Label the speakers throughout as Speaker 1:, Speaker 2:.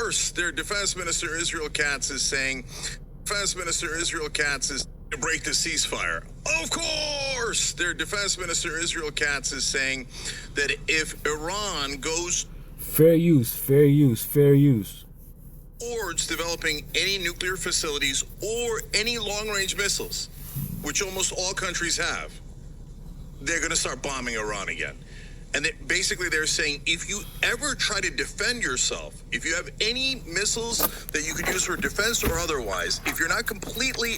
Speaker 1: course, their Defense Minister Israel Katz is saying, Defense Minister Israel Katz is to break the ceasefire. Of course, their Defense Minister Israel Katz is saying that if Iran goes
Speaker 2: fair use, fair use, fair use
Speaker 1: towards developing any nuclear facilities or any long-range missiles, which almost all countries have, they're going to start bombing Iran again. And basically they're saying, if you ever try to defend yourself, if you have any missiles that you could use for defense or otherwise, if you're not completely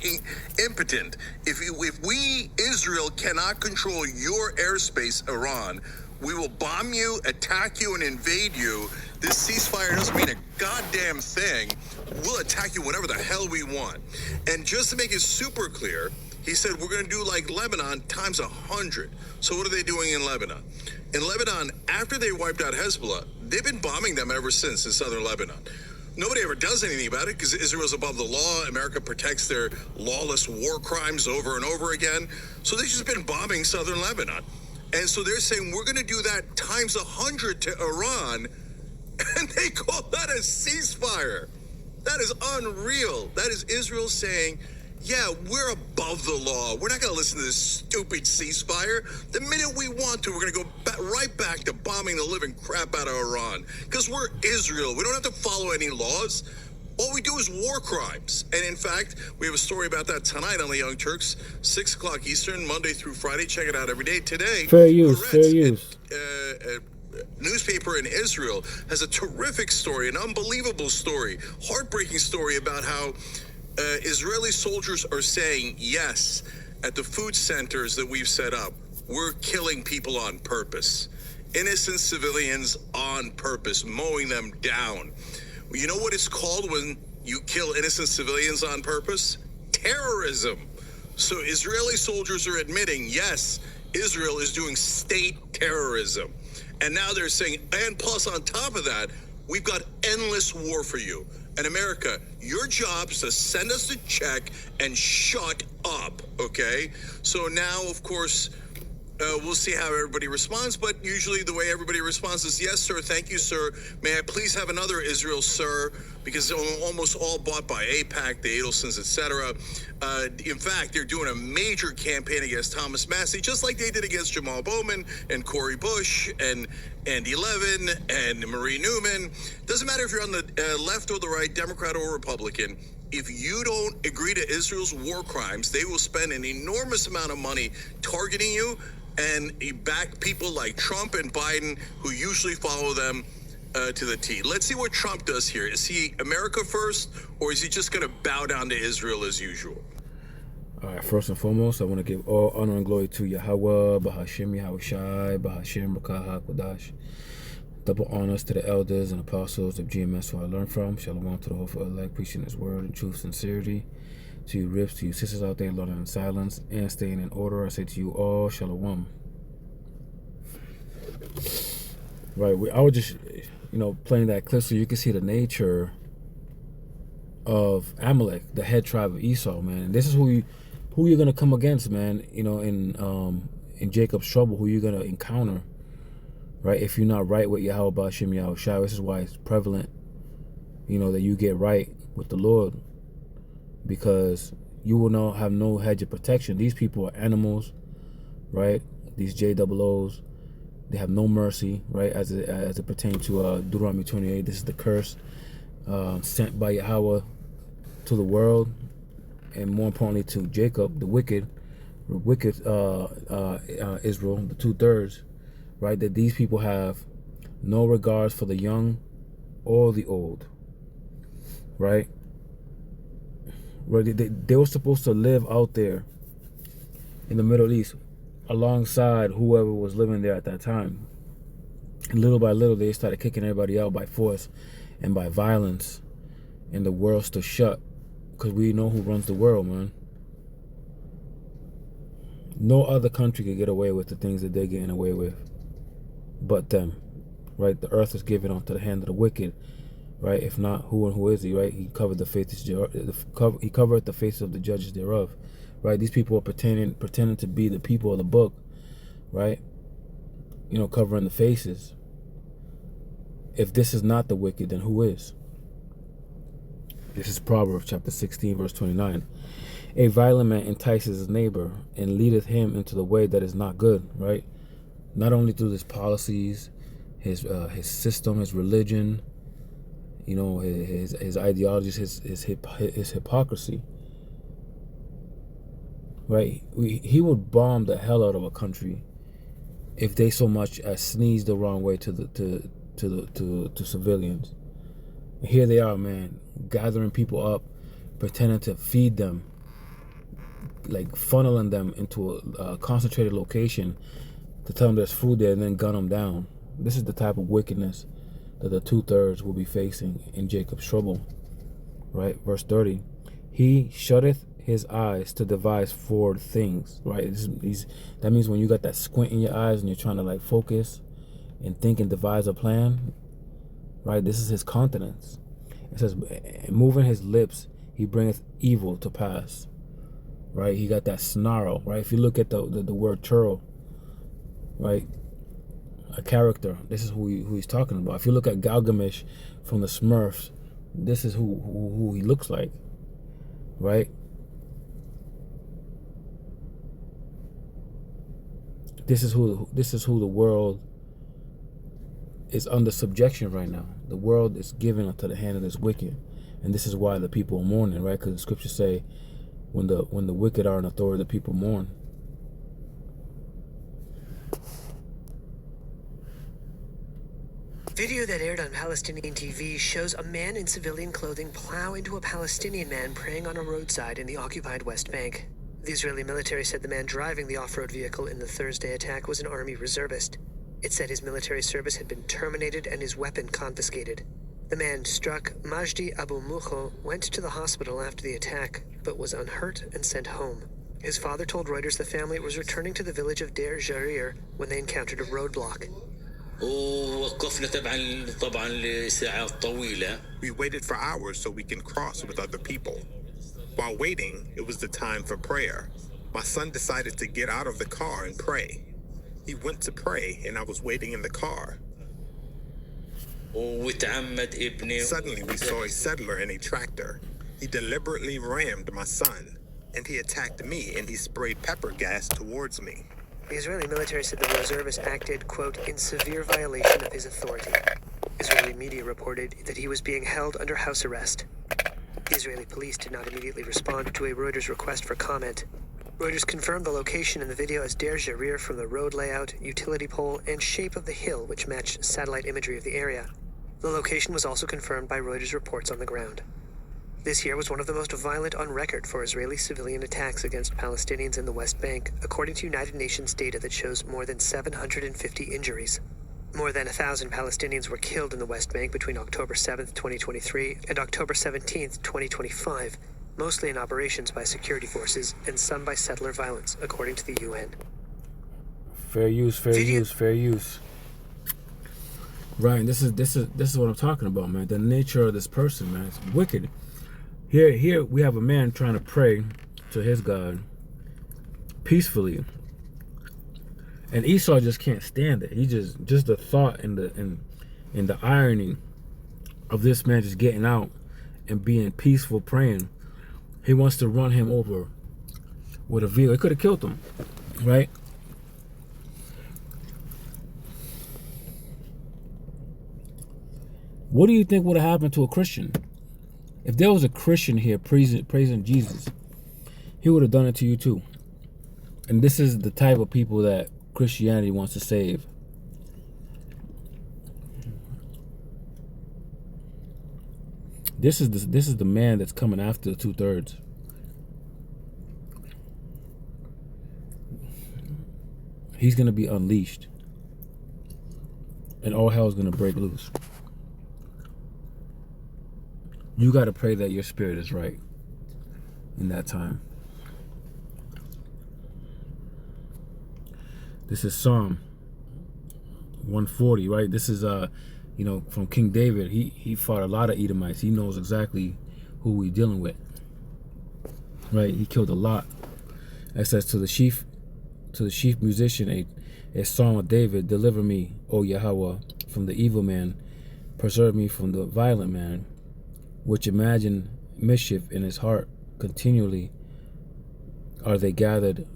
Speaker 1: impotent, if we, Israel, cannot control your airspace, Iran, we will bomb you, attack you, and invade you. This ceasefire doesn't mean a goddamn thing. We'll attack you whenever the hell we want. And just to make it super clear, he said, we're going to do like Lebanon times 100. So what are they doing in Lebanon? In Lebanon, after they wiped out Hezbollah, they've been bombing them ever since in southern Lebanon. Nobody ever does anything about it because Israel's above the law. America protects their lawless war crimes over and over again. So they've just been bombing southern Lebanon. And so they're saying, we're going to do that times 100 to Iran, and they call that a ceasefire. That is unreal. That is Israel saying, yeah, we're above the law. We're not going to listen to this stupid ceasefire. The minute we want to, we're going to go right back to bombing the living crap out of Iran. Because we're Israel. We don't have to follow any laws. All we do is war crimes. And in fact, we have a story about that tonight on the Young Turks, 6 o'clock Eastern, Monday through Friday. Check it out every day. Today,
Speaker 2: fair use, fair use.
Speaker 1: Newspaper in Israel has a terrific story, an unbelievable story, heartbreaking story about how Israeli soldiers are saying, yes, at the food centers that we've set up, we're killing people on purpose. Innocent civilians on purpose, mowing them down. You know what it's called when you kill innocent civilians on purpose? Terrorism. So Israeli soldiers are admitting, yes, Israel is doing state terrorism. And now they're saying, and plus on top of that, we've got endless war for you. And America, your job is to send us a check and shut up, okay? So now, of course, we'll see how everybody responds, but usually the way everybody responds is, yes, sir, thank you, sir. May I please have another Israel, sir? Because it's almost all bought by AIPAC, the Adelsons, etc. In fact, they're doing a major campaign against Thomas Massey, just like they did against Jamal Bowman and Cori Bush and Andy Levin and Marie Newman. Doesn't matter if you're on the left or the right, Democrat or Republican. If you don't agree to Israel's war crimes, they will spend an enormous amount of money targeting you, and back people like Trump and Biden, who usually follow them to the T. Let's see what Trump does here. Is he America first, or is he just going to bow down to Israel as usual?
Speaker 2: All right, first and foremost, I want to give all honor and glory to Yahweh, Bahashim Yahushai, Bahashim Rakah HaKodash. Double honors to the elders and apostles of GMS who I learned from. Shalom to the whole elect, preaching his word in truth, sincerity. To you rips, to you sisters out there learning in silence and staying in order, I say to you all, Shalom. Right, I was just, playing that clip so you can see the nature of Amalek, the head tribe of Esau, man. And this is who you're gonna come against, man. In Jacob's trouble, who you're gonna encounter, right? If you're not right with Yahweh Ba'ashim Yahushua, this is why it's prevalent, that you get right with the Lord, because you will not have no hedge of protection. These people are animals, right? These JOOs, they have no mercy, right? As it pertains to Deuteronomy 28, this is the curse sent by Yahweh to the world, and more importantly to Jacob, the wicked Israel, the 2/3, right? That these people have no regards for the young or the old, right? They were supposed to live out there in the Middle East alongside whoever was living there at that time. And little by little, they started kicking everybody out by force and by violence, and the world stood shut, because we know who runs the world, man. No other country could get away with the things that they're getting away with but them, right? The earth is given onto the hand of the wicked, right? If not, who and who is he, right? He covered the faces, he covered the faces of the judges thereof, right? These people are pretending to be the people of the book, right? Covering the faces. If this is not the wicked, then who is? This is Proverbs chapter 16, verse 29. A violent man entices his neighbor and leadeth him into the way that is not good, right? Not only through his policies, his system, his religion, you know, his ideologies, his hypocrisy, right? He would bomb the hell out of a country if they so much as sneeze the wrong way to civilians. And here they are, man, gathering people up, pretending to feed them, like funneling them into a concentrated location to tell them there's food there and then gun them down. This is the type of wickedness that the 2/3 will be facing in Jacob's trouble, right? Verse 30, he shutteth his eyes to devise forward things, right? That means when you got that squint in your eyes and you're trying to like focus and think and devise a plan, right? This is his countenance. It says, moving his lips, he bringeth evil to pass, right? He got that snarl, right? If you look at the word churl, right? A character, this is who he's talking about. If you look at Gilgamesh from the Smurfs, this is who he looks like, right? This is who the world is under subjection right now. The world is given unto the hand of this wicked, and this is why the people are mourning, right? Because the scriptures say, when the wicked are in authority, the people mourn.
Speaker 3: Video that aired on Palestinian TV shows a man in civilian clothing plow into a Palestinian man praying on a roadside in the occupied West Bank. The Israeli military said the man driving the off-road vehicle in the Thursday attack was an army reservist. It said his military service had been terminated and his weapon confiscated. The man struck Majdi Abu Mukho went to the hospital after the attack, but was unhurt and sent home. His father told Reuters the family was returning to the village of Deir Jarir when they encountered a roadblock.
Speaker 4: We waited for hours so we can cross with other people. While waiting, it was the time for prayer. My son decided to get out of the car and pray. He went to pray, and I was waiting in the car. Suddenly, we saw a settler in a tractor. He deliberately rammed my son, and he attacked me, and he sprayed pepper gas towards me.
Speaker 3: The Israeli military said the reservist acted, quote, in severe violation of his authority. Israeli media reported that he was being held under house arrest. The Israeli police did not immediately respond to a Reuters request for comment. Reuters confirmed the location in the video as Deir Jarir from the road layout, utility pole, and shape of the hill, which matched satellite imagery of the area. The location was also confirmed by Reuters reports on the ground. This year was one of the most violent on record for Israeli civilian attacks against Palestinians in the West Bank, according to United Nations data that shows more than 750 injuries. More than 1,000 Palestinians were killed in the West Bank between October 7th, 2023 and October 17th, 2025, mostly in operations by security forces and some by settler violence, according to the UN.
Speaker 2: Fair use. Ryan, this is what I'm talking about, man. The nature of this person, man, it's wicked. Here we have a man trying to pray to his God peacefully, and Esau just can't stand it. He just the thought and the irony of this man just getting out and being peaceful praying. He wants to run him over with a vehicle. It could have killed him, right? What do you think would have happened to a Christian? If there was a Christian here praising Jesus, he would have done it to you too. And this is the type of people that Christianity wants to save. This is the man that's coming after the 2/3. He's gonna be unleashed, and all hell is gonna break loose. You got to pray that your spirit is right in that time. This is Psalm 140, right? This is from King David. He fought a lot of Edomites. He knows exactly who we're dealing with, right? He killed a lot. It says to the chief musician, a song of David: deliver me, O Yahweh, from the evil man, preserve me from the violent man, which imagine mischief in his heart continually are they gathered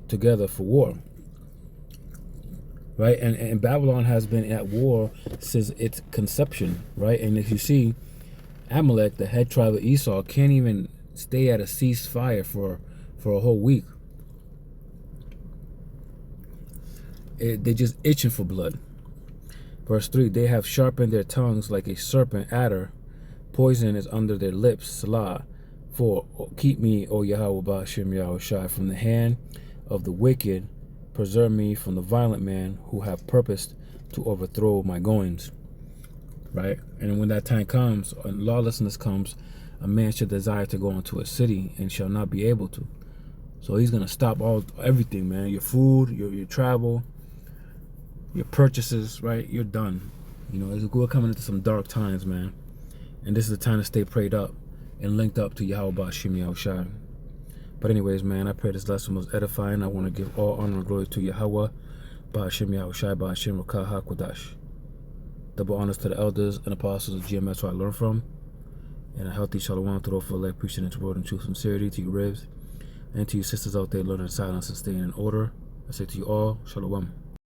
Speaker 2: together for war. Right? And Babylon has been at war since its conception, right? And if you see, Amalek, the head tribe of Esau, can't even stay at a ceasefire for a whole week. They're just itching for blood. Verse 3, they have sharpened their tongues like a serpent adder. Poison is under their lips. Salah. For keep me, O Yahweh Ba'ashem Yahushai, from the hand of the wicked. Preserve me from the violent man who have purposed to overthrow my goings. Right? And when that time comes, and lawlessness comes, a man should desire to go into a city and shall not be able to. So he's going to stop everything, man. Your food, your travel, your purchases, right? You're done. You know, we're coming into some dark times, man. And this is the time to stay prayed up and linked up to Yahweh Ba'ashem Yahushai. But anyways, man, I pray this lesson was edifying. I want to give all honor and glory to Yahweh Ba'ashem Yahushai Ba'ashem Rakah HaKodash. Double honors to the elders and apostles of GMS who I learned from. And a healthy shalom to those for like preaching its word and true sincerity, to you ribs, and to you sisters out there learning silence and staying in order. I say to you all, shalom.